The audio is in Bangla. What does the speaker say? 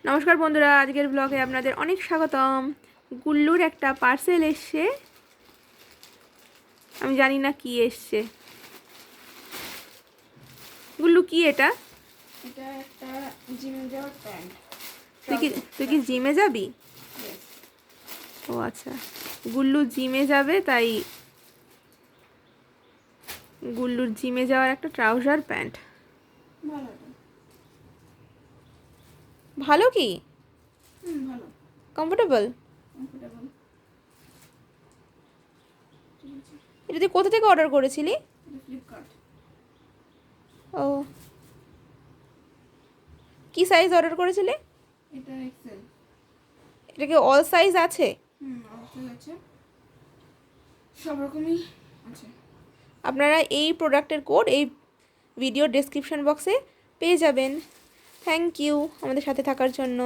নমস্কার বন্ধুরা, আজকের ব্লগে আপনাদের অনেক স্বাগতম। গুল্লুর একটা পার্সেল এসছে, আমি জানি না কি এসছে। গুল্লু কি এটা? এটা একটা জিমে যাওয়ার প্যান্ট। তুই কি জিমে যাবি? ও আচ্ছা, গুল্লু জিমে যাবে, তাই গুল্লুর জিমে যাওয়ার একটা ট্রাউজার প্যান্ট। ভালো কি? ভালো, কমফোর্টেবল? কমফোর্টেবল। এটা তুই কোথা থেকে অর্ডার করেছিলি? এটা ফ্লিপকার্ট। ও, কি সাইজ অর্ডার করেছিলি? এটা এক্সেল। এটা কি অল সাইজ আছে? অবশ্যই আছে, সব রকমই আছে। আপনারা এই প্রোডাক্টের কোড এই ভিডিও ডেসক্রিপশন বক্সে পেয়ে যাবেন। থ্যাংক ইউ আমাদের সাথে থাকার জন্য।